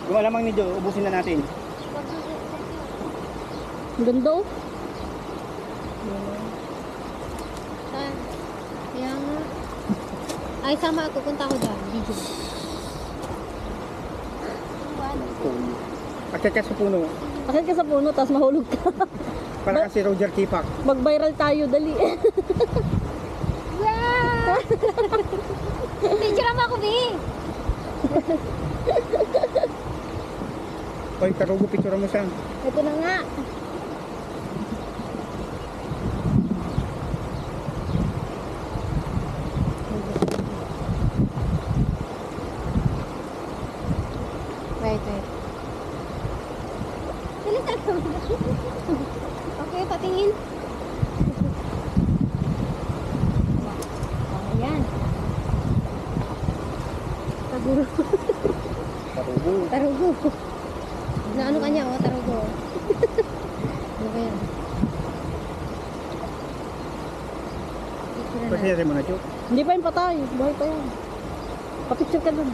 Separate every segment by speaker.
Speaker 1: Yung alamang ni Jo, ubusin na natin.
Speaker 2: Ang ganda oh.
Speaker 3: Saan? Kaya nga. Ay, sama ako. Punta ako dyan. Video.
Speaker 1: Akit ka sa puno.
Speaker 2: Akit ka sa puno, tapos mahulog ka.
Speaker 1: Para kasi Roger Kipak.
Speaker 2: Mag-viral tayo, dali.
Speaker 3: Wow! Picture mo ako, B!
Speaker 1: Oy, Tarugo, picture mo siya.
Speaker 3: Ito na nga. Wait. Bilis ako. Okay, patingin. Ayan. Tarugo.
Speaker 1: Tarugo.
Speaker 3: Tarugo. Na ano kanya, oh, tarugo. Ano ba yan? Picture na.
Speaker 1: Kasi mo na, Jo.
Speaker 2: Hindi pa yung patay. Buhay pa yan. Papicture ka dun.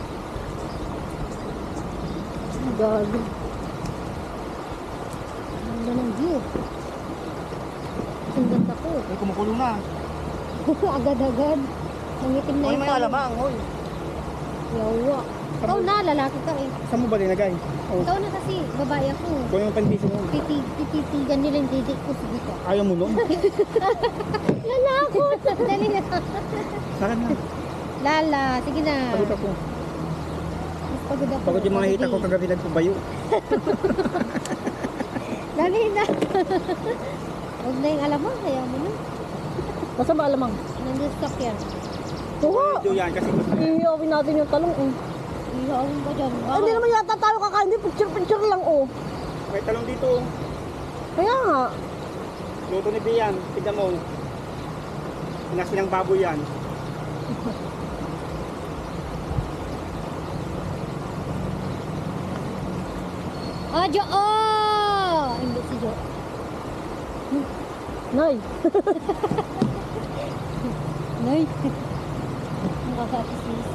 Speaker 2: Gago.
Speaker 3: Ang ganda ng view. Ang ganda ko.
Speaker 1: Ay, kumukulo na.
Speaker 3: Agad-agad. Nangitim na
Speaker 1: Oy,
Speaker 3: yung
Speaker 1: may alamang, oy.
Speaker 3: Yawa. Ikaw na, lalaki ka eh.
Speaker 1: Saan mo ba linagay? Oh,
Speaker 3: Ikaw na kasi, babae ako.
Speaker 1: kung yung pandiso mo.
Speaker 3: Tititigan nila yung didik ko. Sige ka.
Speaker 1: Ayaw mo nun?
Speaker 3: Lalakot! Dali na.
Speaker 1: Saan na?
Speaker 3: Lala, sige na.
Speaker 1: Pagod ako.
Speaker 3: Mas pagod ako.
Speaker 1: Pagod yung mga hita ko kagabi nagpubayo.
Speaker 3: Dali na. Huwag na yung alamang, kaya mo na.
Speaker 2: Basta ba alamang?
Speaker 3: Nandun sa sakyan.
Speaker 2: Oo.
Speaker 1: Jo yan, kasi
Speaker 2: Ihiyawin natin yung talong eh.
Speaker 3: Ihawin ka dyan.
Speaker 2: Hindi naman yata tayo kakain. Hindi, picture lang oh.
Speaker 1: may talong dito.
Speaker 2: Kaya nga.
Speaker 1: Luto ni Bian, tignan mo. Pinasilang baboy yan.
Speaker 3: Oh, Jo! Oh! Hindi si Jo.
Speaker 2: Nay.
Speaker 3: Nay. Nakakatisnis.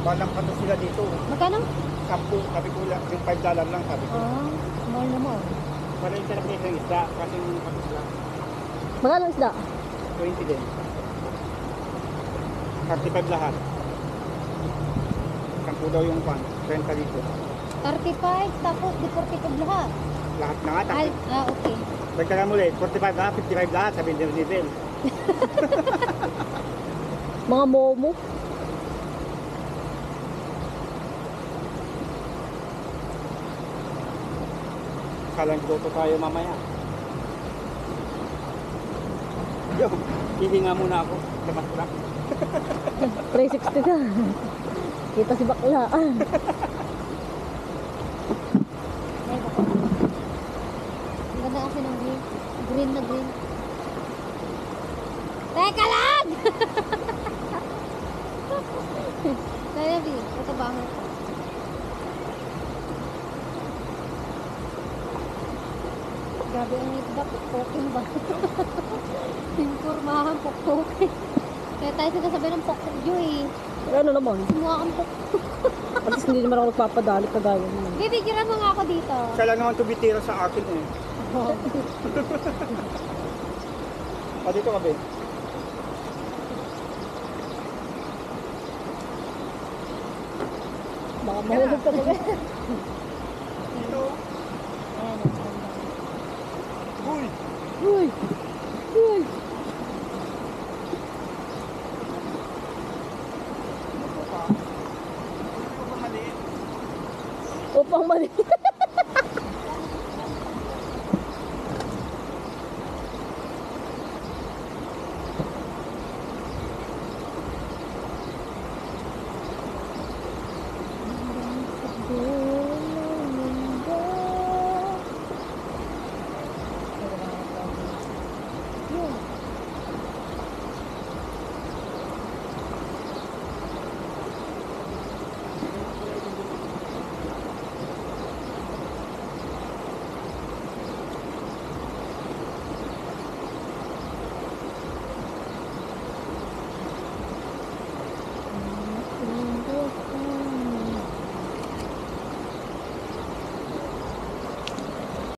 Speaker 1: Balang pa to sila dito.
Speaker 3: Magkano?
Speaker 1: 10, sabi ko lang, yung $5 lang sabi ko.
Speaker 3: Ah, mahal naman.
Speaker 1: Para yung sarap nito yung isda, kasi yung patos lang.
Speaker 2: Magkano isda?
Speaker 1: 20 din. 35 lahat. 10 daw yung pan, 30 dito.
Speaker 3: 35, tapos di 45 lahat.
Speaker 1: Lahat na nga,
Speaker 3: Ay,
Speaker 1: tapos.
Speaker 3: okay.
Speaker 1: Nagkaga mo ulit, 45 lahat, 55 lahat, sabi din din.
Speaker 2: Mga momo.
Speaker 1: Kalang goto tayo mamaya. Yo, hihinga muna ako. Labas ko lang.
Speaker 2: 360 ka. Kita si bakla.
Speaker 3: Ay, baka. Ang ganda kasi ng green. Green na green. Teka lang! Kaya, B. Ito ba ako? Grabe ang isda. Pukpukin ba? Pinformahan, pukpukin. Kaya tayo sinasabi ng pukpuk eh.
Speaker 2: Ano naman?
Speaker 3: Sumuha kang pukpuk.
Speaker 2: At least hindi naman ako nagpapadali kagaya mo.
Speaker 3: Bibigyan mo nga ako dito.
Speaker 1: Siya lang naman tumitira sa akin eh. Dito ka, Ben.
Speaker 2: Baka mahulog ka ba?
Speaker 1: Dito.
Speaker 3: Ayan,
Speaker 1: Uy!
Speaker 2: Uy! Uy!
Speaker 1: Ito pa. Ito pa maliit.
Speaker 2: Upang mali.